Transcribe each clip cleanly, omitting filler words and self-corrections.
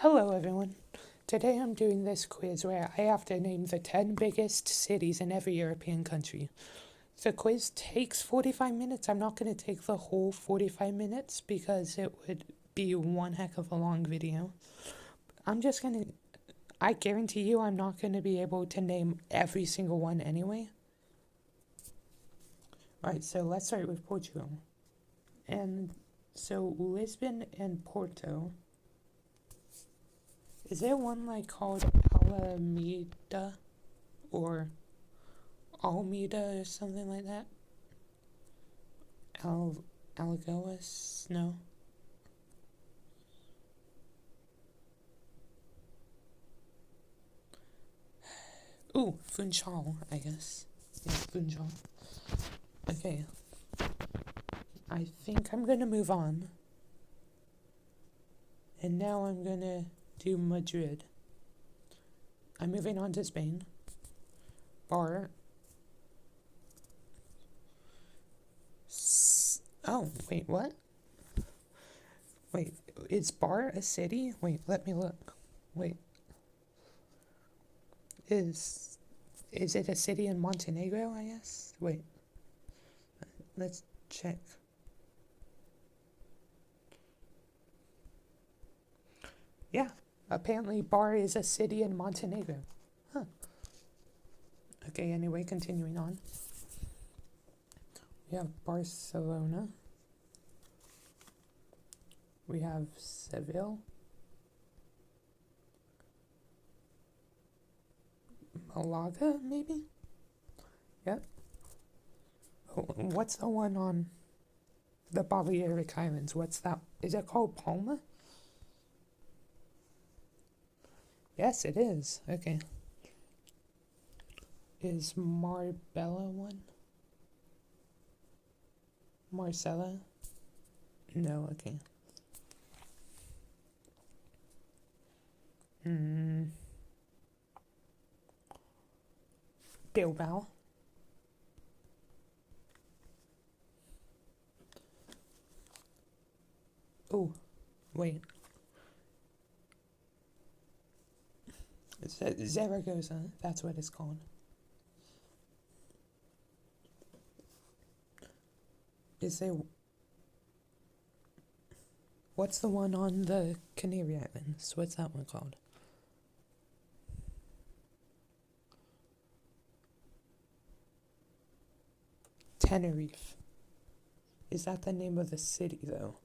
Hello, everyone. Today I'm doing this quiz where I have to name the 10 biggest cities in every European country. The quiz takes 45 minutes. I'm not going to take the whole 45 minutes because it would be one heck of a long video. I'm just going to, I guarantee you I'm not going to be able to name every single one anyway. Alright, so let's start with Portugal. And so Lisbon and Porto. Is there one like called Alameda or Almeida or something like that? Alagoas? No. Ooh, Funchal, I guess. Yeah, Funchal. Okay. I think I'm gonna move on. And now I'm gonna do Madrid. I'm moving on to Spain. Bar. Oh, wait, what? Wait, is Bar a city? Wait, let me look. Wait. Is it a city in Montenegro, I guess? Wait. Let's check. Yeah, apparently Bar is a city in Montenegro. Huh. Okay, anyway, continuing on. We have Barcelona. We have Seville. Malaga, maybe? Yep. Oh, what's the one on the Balearic Islands? What's that? Is it called Palma? Yes, it is. Okay. Is Marbella one? Marcella? No, okay. Bilbao. Oh, wait. Zaragoza, that's what it's called. Is there... What's the one on the Canary Islands? What's that one called? Tenerife. Is that the name of the city, though?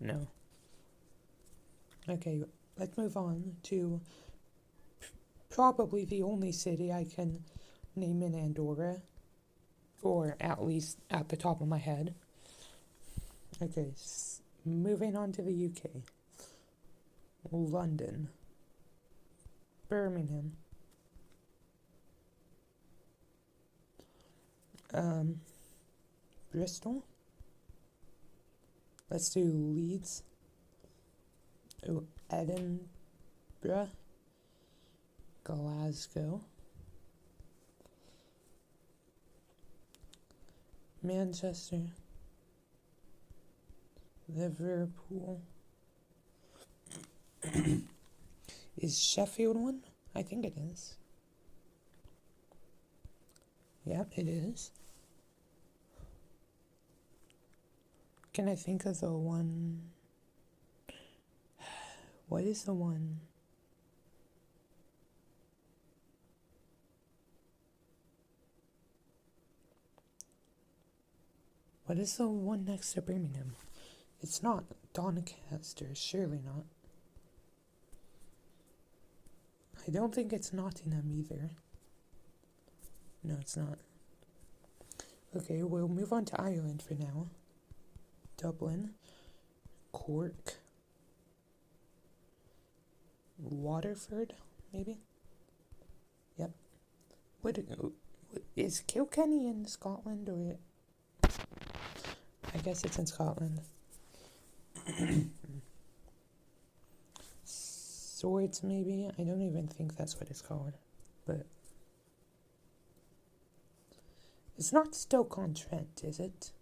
No. Okay, let's move on to probably the only city I can name in Andorra, or at least at the top of my head. Okay, moving on to the UK. London. Birmingham. Bristol. Let's do Leeds. Oh, Edinburgh. Glasgow. Manchester. Liverpool. Is Sheffield one? I think it is. Yep, it is. Can I think of the one? What is the one? What is the one next to Birmingham? It's not Doncaster, surely not. I don't think it's Nottingham either. No, it's not. Okay, we'll move on to Ireland for now. Dublin. Cork. Waterford, maybe? Yep. What is Kilkenny in Scotland, or... I guess it's in Scotland. Swords, maybe? I don't even think that's what it's called. But... It's not Stoke-on-Trent, is it?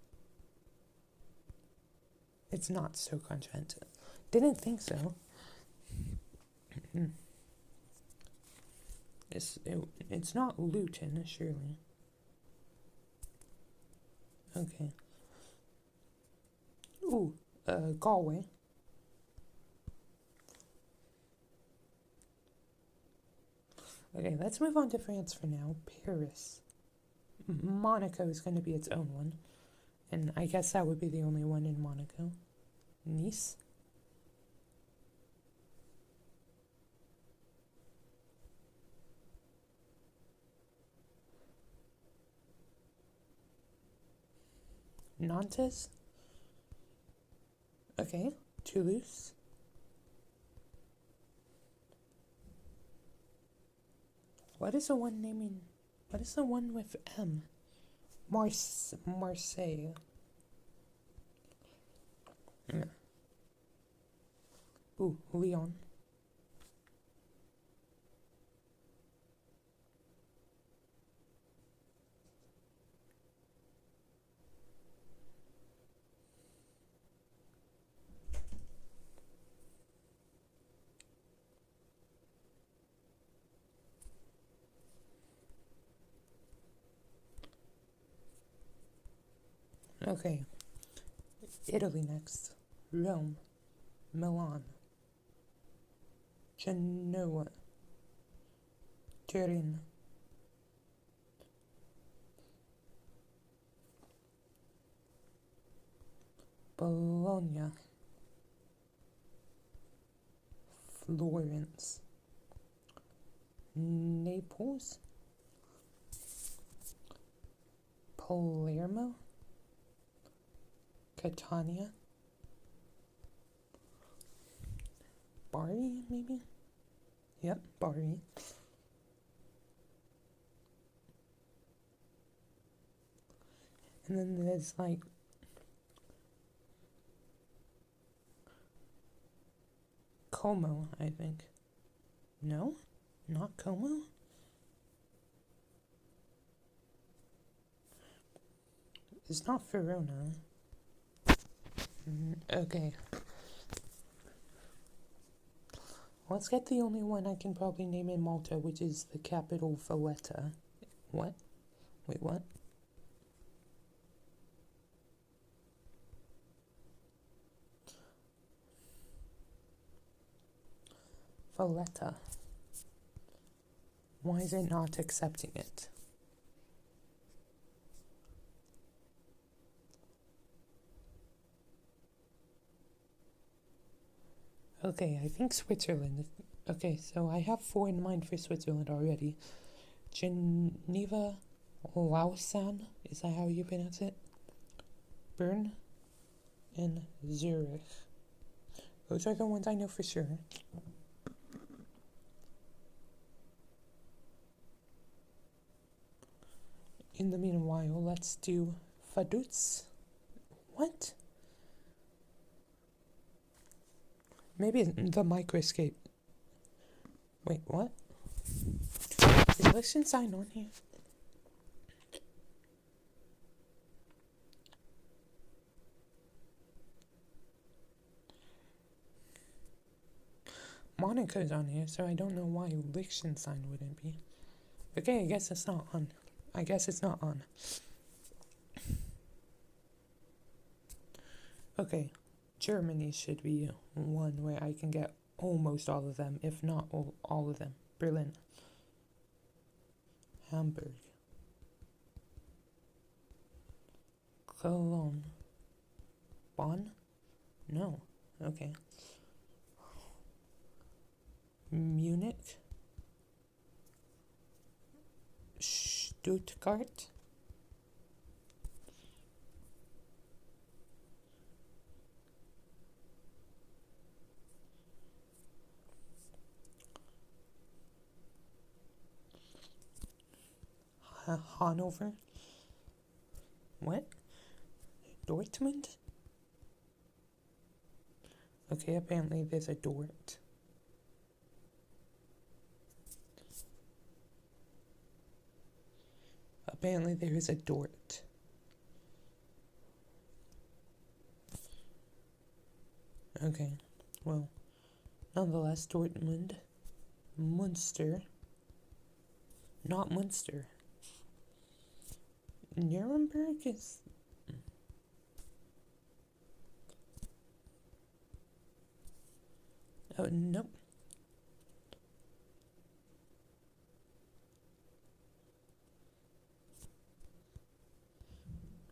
It's not Stoke-on-Trent. Didn't think so. It's not Luton, surely. Okay. Ooh, Galway. Okay, let's move on to France for now. Paris. Monaco is going to be its own one. And I guess that would be the only one in Monaco. Nice. Nantes. Okay. Toulouse. What is the one naming? What is the one with M? Marseille. Yeah. Ooh, Lyon. Okay. Italy next. Rome. Milan. Genoa. Turin. Bologna. Florence. Naples. Palermo. Catania. Bari, maybe? Yep, Bari. And then there's like Como, I think. No? Not Como? It's not Verona. Okay. Let's get the only one I can probably name in Malta, which is the capital, Valletta. What? Wait, what? Valletta. Why is it not accepting it? Okay, I think Switzerland. Okay, so I have 4 in mind for Switzerland already. Geneva, Lausanne, is that how you pronounce it? Bern, and Zurich. Those are the ones I know for sure. In the meanwhile, let's do Vaduz. What? Maybe the microscape. Wait, what? Is Liechtenstein on here? Monaco's on here, so I don't know why Liechtenstein wouldn't be. Okay, I guess it's not on. I guess it's not on. Okay, Germany should be one where I can get almost all of them, if not all of them. Berlin. Hamburg. Cologne. Bonn? No. Okay. Munich. Stuttgart. Hanover. What? Dortmund? Okay, apparently there's a Dort. Apparently there is a Dort. Okay, well, nonetheless, Dortmund. Munster. Not Munster. Nuremberg is... Oh, nope.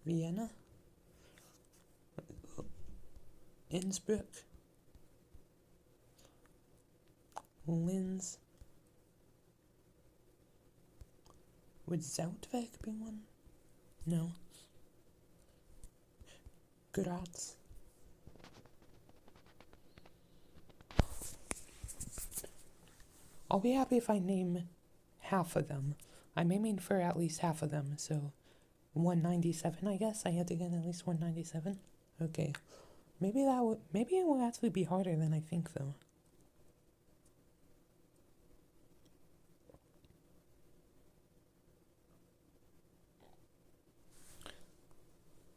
Vienna. Innsbruck. Linz. Would Zoutweg be one? No. Graz. I'll be happy if I name half of them. I'm aiming for at least half of them, so 197, I guess. I had to get at least 197. Okay. Maybe it will actually be harder than I think, though.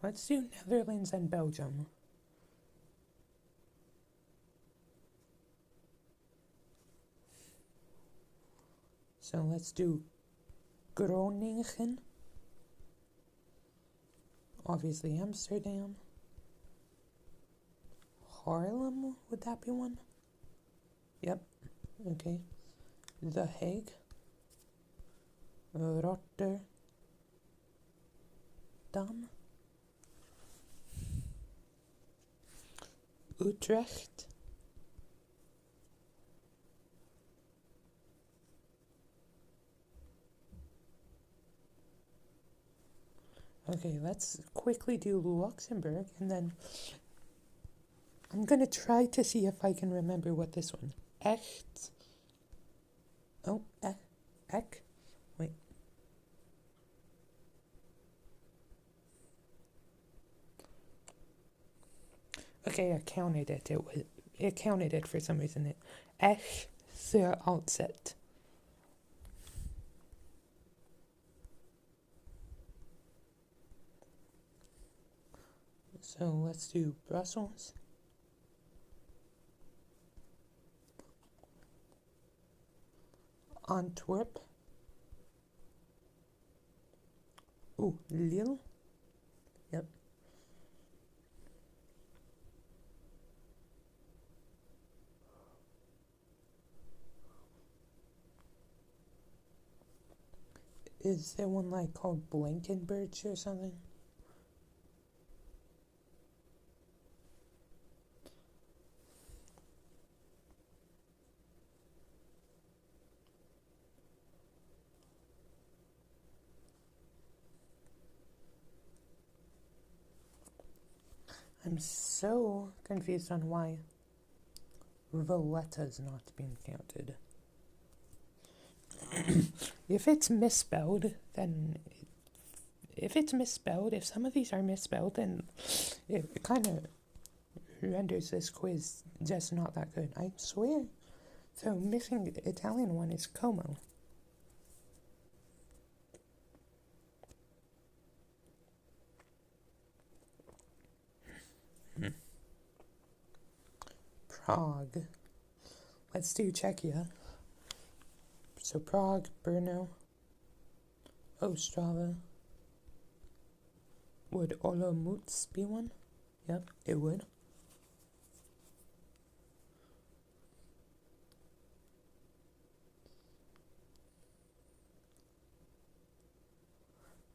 Let's do Netherlands and Belgium. So let's do Groningen. Obviously Amsterdam. Haarlem, would that be one? Yep, okay. The Hague. Rotterdam. Utrecht. Okay, let's quickly do Luxembourg, and then I'm gonna try to see if I can remember what this one. Echt. Oh, Ek. Wait. Okay, I counted it. It counted it for some reason. Echt Outset. So let's do Brussels. Antwerp. Ooh, Lille. Yep. Is there one like called Blankenberg or something? I'm so confused on why Valletta is not being counted. If it's misspelled, then... If some of these are misspelled, then it kind of renders this quiz just not that good. I swear. So missing Italian one is Como. Prague. Let's do Czechia. So Prague, Brno, Ostrava. Would Olomouc be one? Yep, it would.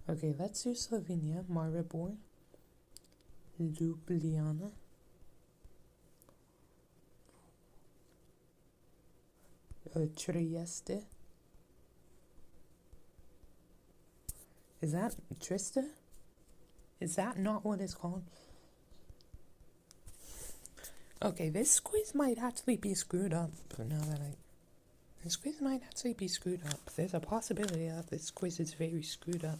Okay, let's do Slovenia, Maribor, Ljubljana. Trieste. Is that Trista? Is that not what it's called? Okay, this quiz might actually be screwed up. But this quiz might actually be screwed up. There's a possibility that this quiz is very screwed up.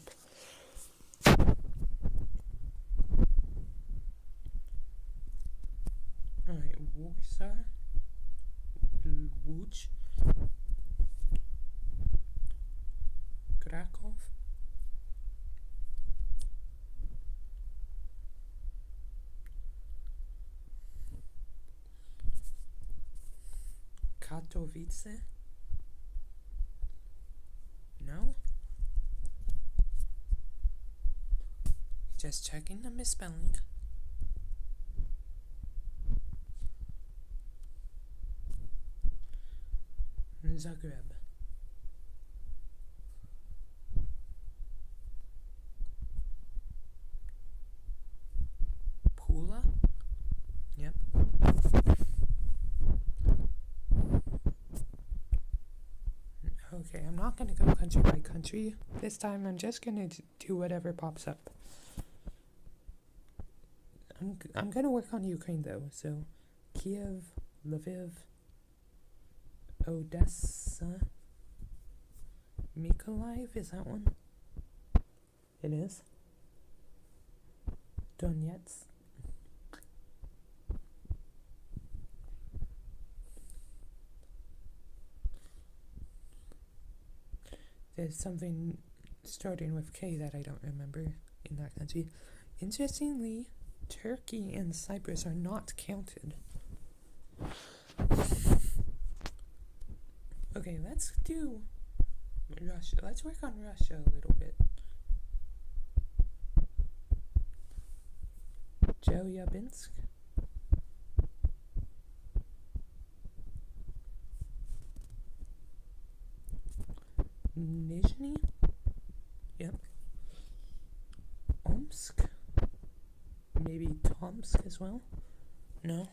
Alright, Warsaw. Łódź. Krakow. Katowice. Just checking the misspelling. Zagreb. Pula? Yep. Okay, I'm not gonna go country by country this time. I'm just gonna do whatever pops up. I'm gonna work on Ukraine though. So, Kiev, Lviv, Odessa, Mykolaiv, is that one? It is. Donetsk. There's something starting with K that I don't remember in that country. Interestingly, Turkey and Cyprus are not counted. Okay, let's do Russia. Let's work on Russia a little bit. Chelyabinsk. Nizhny? Yep. Omsk? Maybe Tomsk as well? No.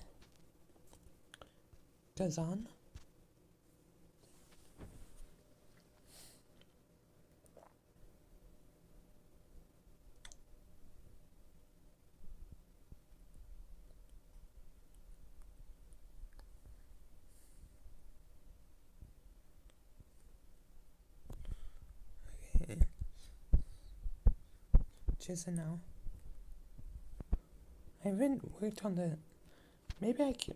Kazan? Okay. Chisinau. I haven't worked on the. Maybe I can.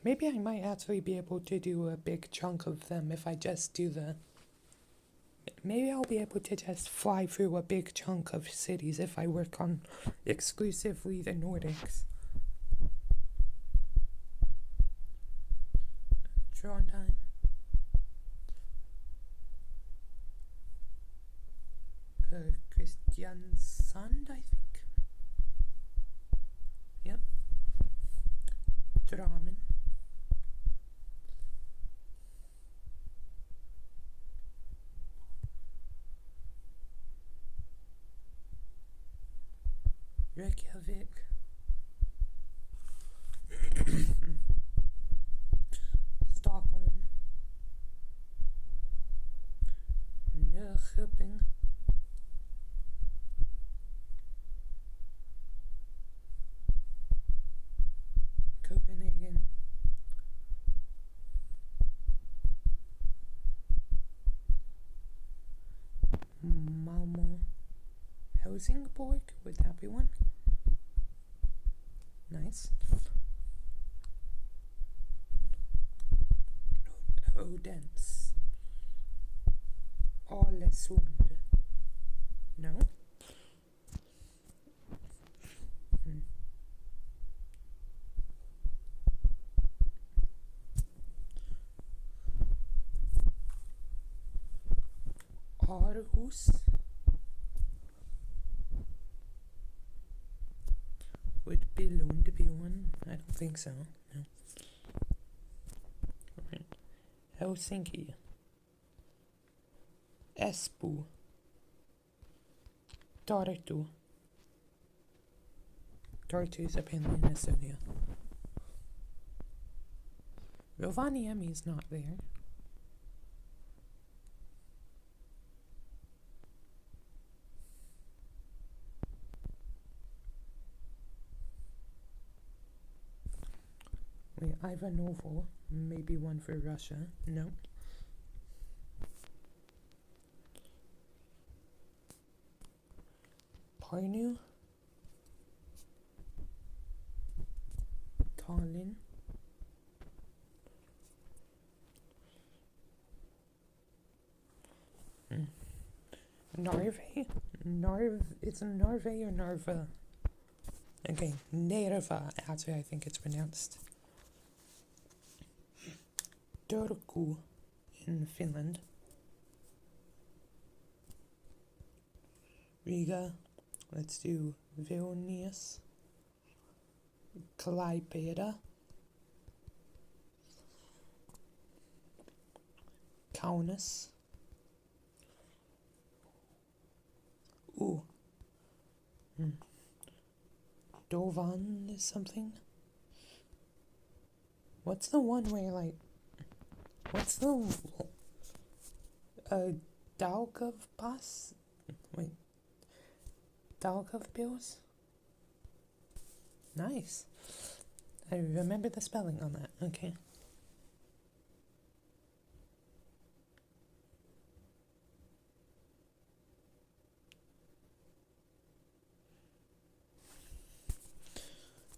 Maybe I might actually be able to do a big chunk of them if I just do the. Maybe I'll be able to just fly through a big chunk of cities if I work on exclusively the Nordics. Trondheim. Kristiansand, I think. Yep. Drammen. Reykjavik. Stockholm. Norrköping. Copenhagen. Malmo. Helsingborg, would that be one? Nice. Odense. Ålesund. No? Aarhus. Would Billund be one? I don't think so. No. Right. Helsinki. Espoo. Tartu. Tartu is apparently in Estonia. Rovaniemi is not there. Wait, Ivanovo, maybe one for Russia. No. Parnu. Tallinn. Narve? It's Narve or Narva? Okay, Nerva, actually I think it's pronounced. Turku in Finland. Riga. Let's do Vilnius. Klaipėda. Kaunas. Ooh. Dovan is something. What's the one where, like, what's the, Daugavpils? Wait. Daugavpils? Nice. I remember the spelling on that. Okay.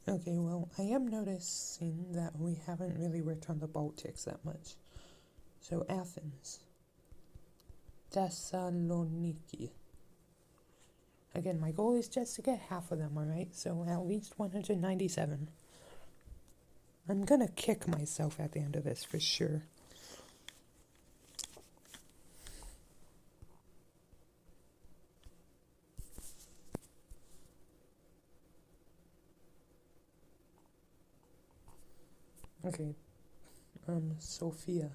Okay, well, I am noticing that we haven't really worked on the Baltics that much. So, Athens. Thessaloniki. Again, my goal is just to get half of them, alright? So, at least 197. I'm gonna kick myself at the end of this, for sure. Okay. Sofia.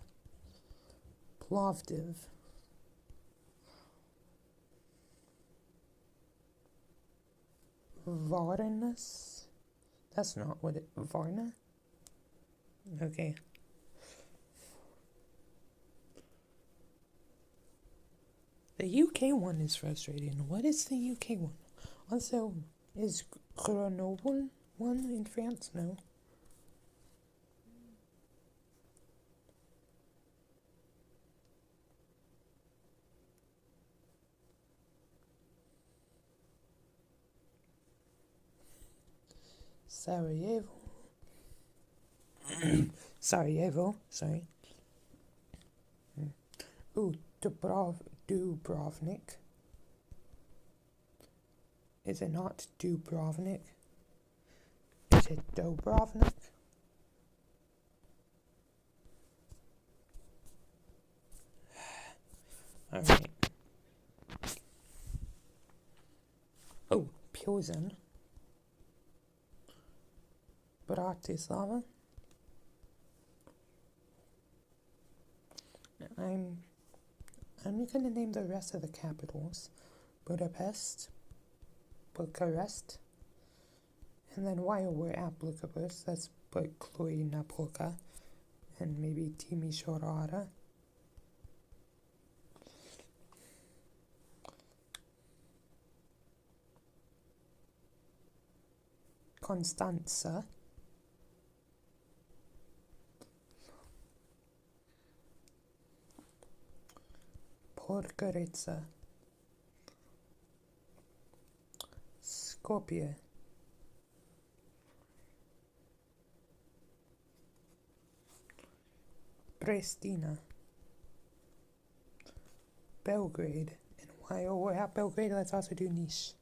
Plovdiv. Varnas? That's not what it... Varna? Okay. The UK one is frustrating. What is the UK one? Also, is Grenoble one in France? No. Sarajevo. Sarajevo, sorry. Ooh, Dubrovnik. Is it not Dubrovnik? Is it Dobrovnik? Alright. Oh, Pilsen. Bratislava. I'm gonna name the rest of the capitals. Budapest, Bucharest, and then while we're at Bucharest, let's put Cluj-Napoca and maybe Timișoara. Constanța. Podgorica. Skopje. Pristina. Belgrade. And while we're at Belgrade, let's also do Niš.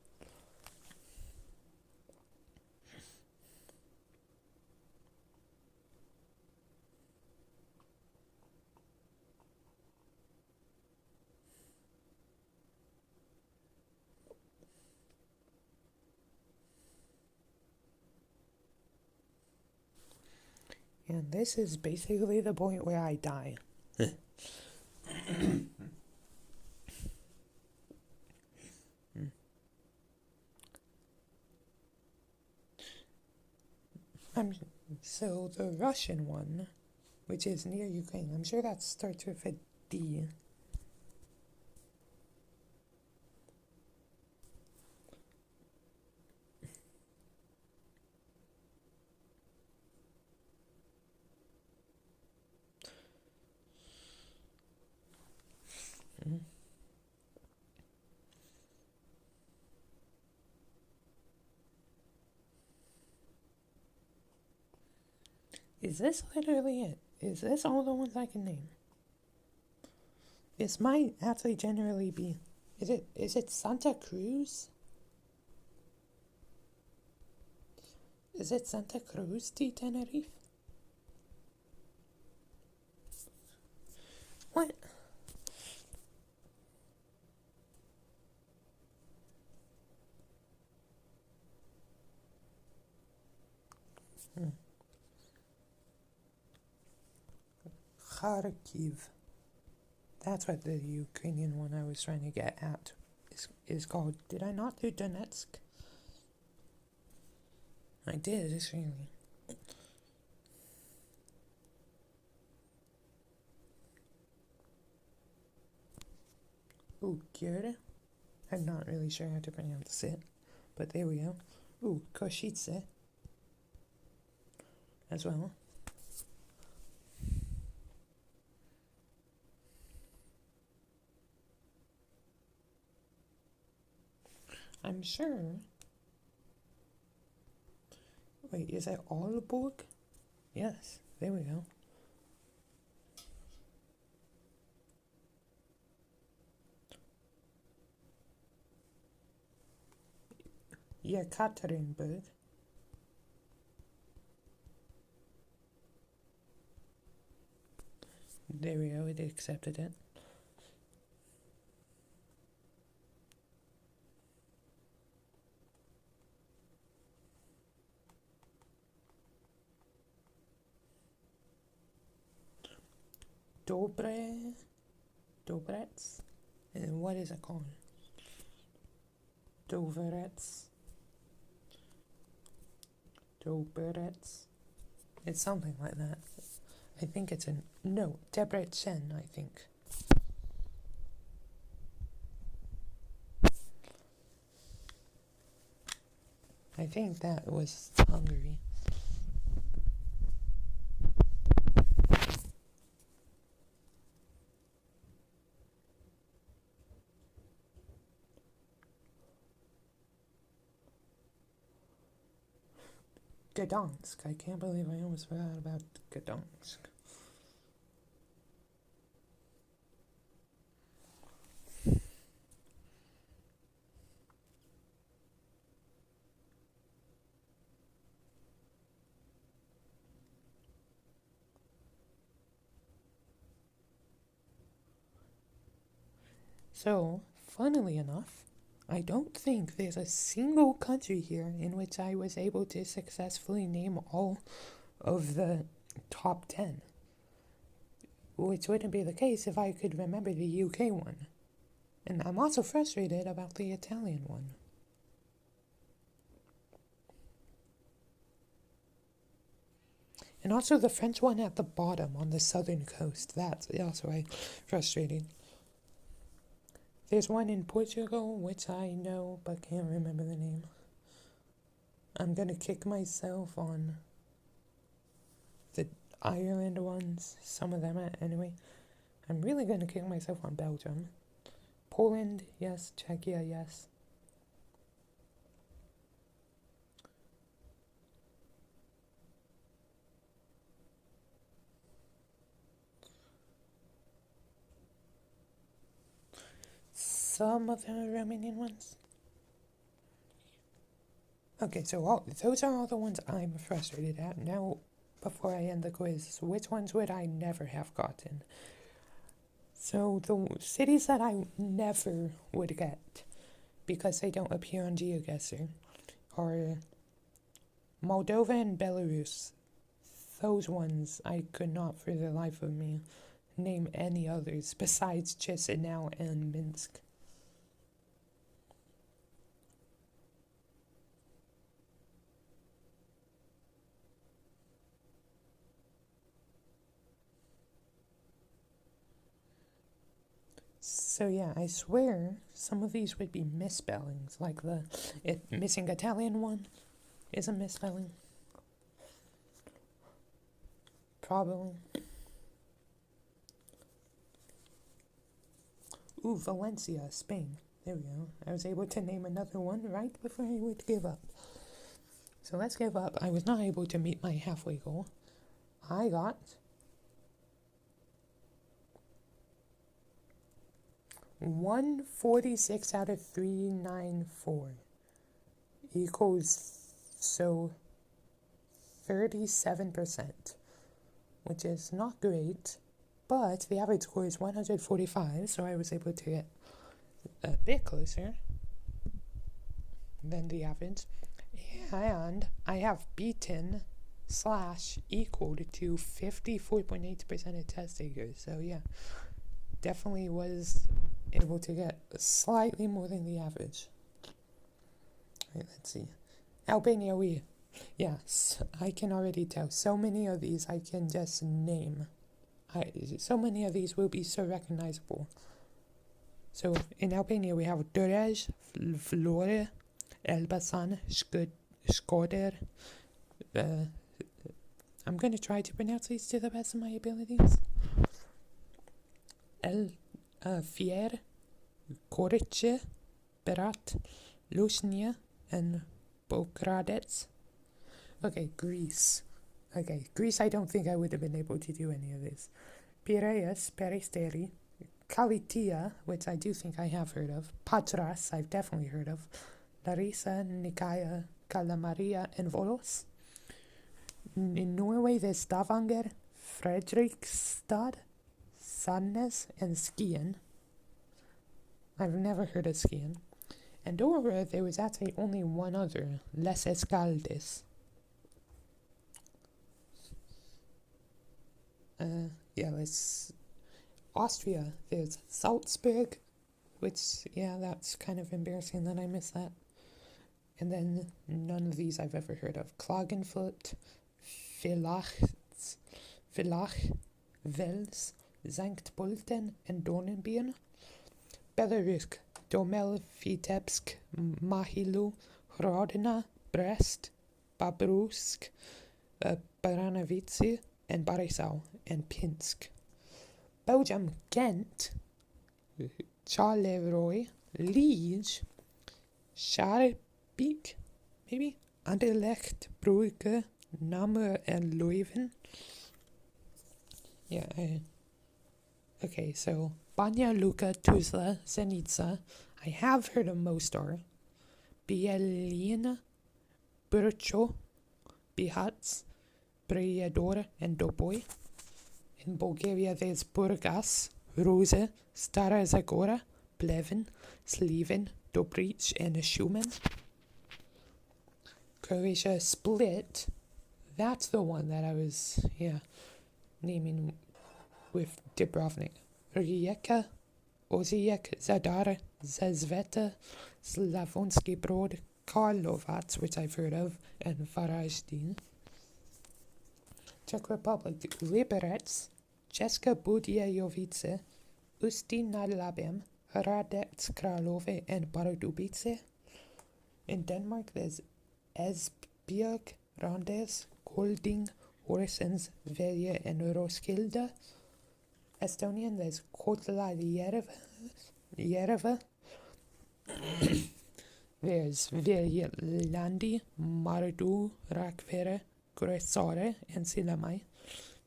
And this is basically the point where I die. So the Russian one, which is near Ukraine, I'm sure that starts with a D. Is this literally it? Is this all the ones I can name? This might actually generally be... Is it Santa Cruz? Is it Santa Cruz de Tenerife? What? Kharkiv. That's what the Ukrainian one I was trying to get at is called. Did I not do Donetsk? I did, it's really. Ooh, Kyoto? I'm not really sure how to pronounce it, but there we go. Ooh, Košice as well. I'm sure. Wait, is it Aalborg? Yes, there we go. Yekaterinburg. There we go, it accepted it. Dobrets? And what is it called? Doverets. It's something like that. I think it's no, Debrecen, I think. I think that was Hungary. Gdansk. I can't believe I almost forgot about Gdansk. So, funnily enough, I don't think there's a single country here in which I was able to successfully name all of the top 10. Which wouldn't be the case if I could remember the UK one. And I'm also frustrated about the Italian one. And also the French one at the bottom on the southern coast. That's also frustrating. There's one in Portugal, which I know, but can't remember the name. I'm gonna kick myself on the Ireland ones, some of them anyway. I'm really gonna kick myself on Belgium. Poland, yes. Czechia, yes. Some of them are Romanian ones. Okay, so those are all the ones I'm frustrated at. Now, before I end the quiz, which ones would I never have gotten? So the cities that I never would get, because they don't appear on GeoGuessr, are Moldova and Belarus. Those ones I could not for the life of me name any others besides Chisinau and Minsk. So yeah, I swear some of these would be misspellings, like the missing Italian one is a misspelling. Probably. Ooh, Valencia, Spain. There we go. I was able to name another one right before I would give up. So let's give up. I was not able to meet my halfway goal. I got 146 out of 394 equals, so 37%, which is not great, but the average score is 145, so I was able to get a bit closer than the average, and I have beaten / equal to 54.8% of test takers. So yeah, definitely was able to get slightly more than the average. Right, let's see. Albania, yes, I can already tell. So many of these I can just name. So many of these will be so recognizable. So in Albania we have Durrës, Vlorë, Elbasan, Shkodër. I'm going to try to pronounce these to the best of my abilities. Fier, Korçë, Berat, Lushnja, and Belgradec. Okay, Greece. Greece, I don't think I would have been able to do any of this. Piraeus, Peristeri, Kalitia, which I do think I have heard of. Patras, I've definitely heard of. Larissa, Nikaia, Kalamaria, and Volos. In Norway, there's Stavanger, Fredrikstad, Sandnes, and Skien. I've never heard of Skien. Andorra, there was actually only one other, Les Escaldes. Austria, there's Salzburg, which, that's kind of embarrassing that I missed that. And then none of these I've ever heard of. Klagenfurt, Villach, Wels, Sankt Pölten, and Dornbirn. Belarus, Domel, Vitebsk, Mahilu, Hrodna, Brest, Babrusk, Baranovice, and Barisal, and Pinsk. Belgium, Ghent, Charleroi, Liege, Schaerbeek, maybe, Anderlecht, Brugge, Namur, and Leuven. Okay, so Banja Luka, Tuzla, Zenica. I have heard of Mostar, Bielina, Burcho, Bihac, Prijedor, and Doboj. In Bulgaria, there's Burgas, Ruse, Stara Zagora, Plevin, Sliven, Dobric, and Shumen. Croatia, Split. That's the one that I was, naming with Dubrovnik. Rijeka, Osijek, Zadar, Zvezda, Slavonski Brod, Karlovac, which I've heard of, and Varaždin. Czech Republic, Liberec, Česká Budějovice, Ústí nad Labem, Hradec Králové, and Pardubice. In Denmark, there's Esbjerg, Randers, Kolding, Horsens, Velje, and Roskilde. Estonian, there's Kohtla-Järve. There's Viljandi, Mardu, Rakvere, Kuressaare, and Sillamäe.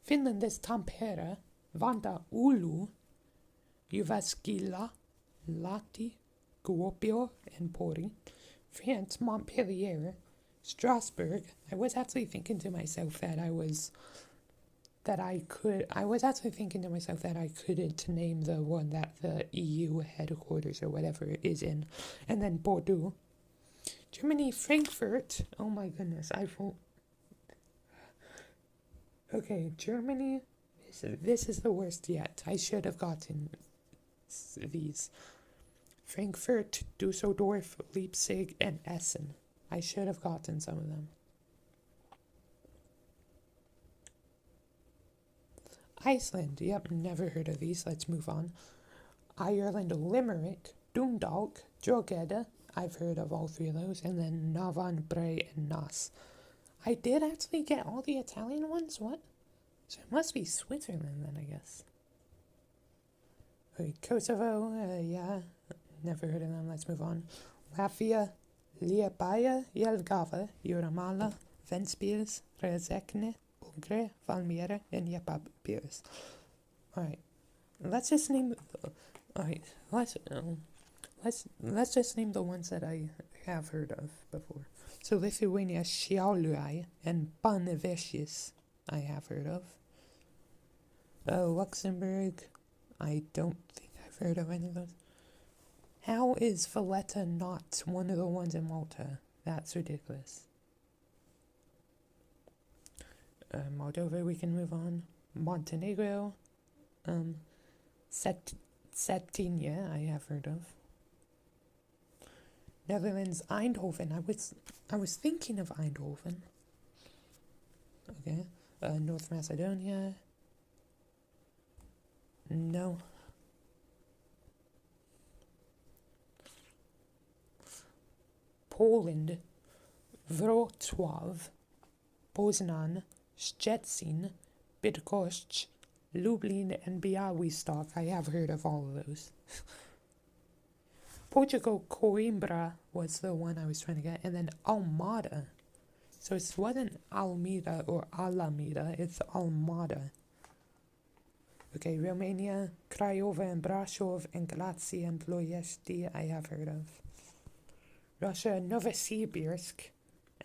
Finland, there's Tampere, Vantaa, Oulu, Jyväskylä, Lahti, Kuopio, and Pori. France, Montpellier, Strasbourg. I was actually thinking to myself that I couldn't name the one that the EU headquarters or whatever is in. And then Bordeaux. Germany, Frankfurt. Oh my goodness, Okay, Germany. This is the worst yet. I should have gotten these. Frankfurt, Dusseldorf, Leipzig, and Essen. I should have gotten some of them. Iceland, never heard of these. Let's move on. Ireland, Limerick, Dundalk, Drogheda. I've heard of all three of those. And then Navan, Bray, and Naas. I did actually get all the Italian ones? What? So it must be Switzerland then, I guess. Okay, Kosovo, never heard of them. Let's move on. Latvia, Liepaja, Jelgava, Jurmala, Ventspils, Rezekne, Ogre, Valmiera, and Liepājas. Alright, let's just name let's just name the ones that I have heard of before. So Lithuania, Šiauliai, and Panevėžys I have heard of. Luxembourg, I don't think I've heard of any of those. How is Valletta not one of the ones in Malta? That's ridiculous. Moldova, we can move on. Montenegro, Cetinje, I have heard of. Netherlands, Eindhoven. I was thinking of Eindhoven. Okay. North Macedonia. No. Poland, Wrocław, Poznan, Szczecin, Bydgoszcz, Lublin, and Białystok. I have heard of all of those. Portugal, Coimbra was the one I was trying to get, and then Almada. So it wasn't Almeda or Alameda, it's Almada. Okay, Romania, Craiova and Brasov and Galați and Ploiești I have heard of. Russia, Novosibirsk,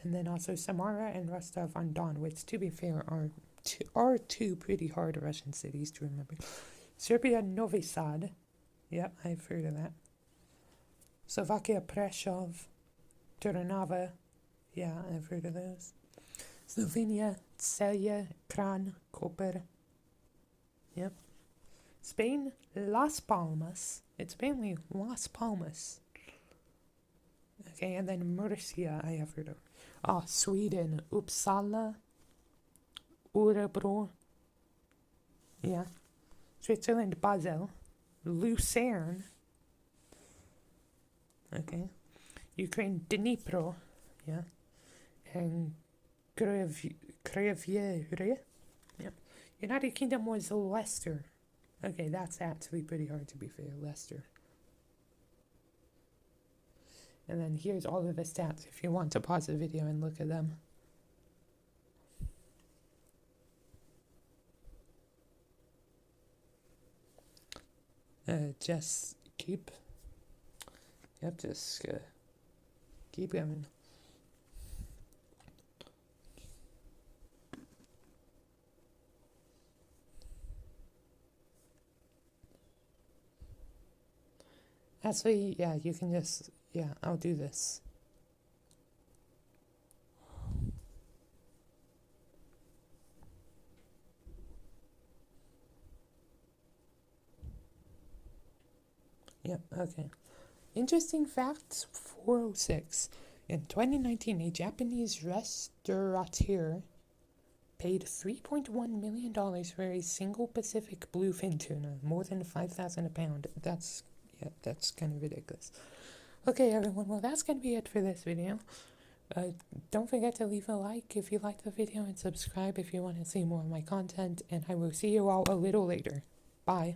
and then also Samara and Rostov-on-Don, which, to be fair, are two pretty hard Russian cities to remember. Serbia, Novi Sad. Yep, I've heard of that. Slovakia, Prešov. Trnava. Yeah, I've heard of those. Slovenia, Celje, Kran, Koper. Yep. Spain, Las Palmas. It's mainly Las Palmas. Okay, and then Murcia, I have heard of. Sweden, Uppsala, Örebro. Yeah. Switzerland, Basel. Lucerne. Okay. Ukraine, Dnipro. Yeah. And Kryvyi. Yep. United Kingdom was Leicester. Okay, that's actually pretty hard to be fair. Leicester. And then here's all of the stats if you want to pause the video and look at them. Just keep going. Actually, yeah, you can just, I'll do this. Yep, okay. Interesting facts 406. In 2019, a Japanese restaurateur paid $3.1 million for a single Pacific bluefin tuna, more than $5,000 a pound. That's kind of ridiculous. Okay, everyone, well, that's going to be it for this video. Don't forget to leave a like if you liked the video and subscribe if you want to see more of my content, and I will see you all a little later. Bye.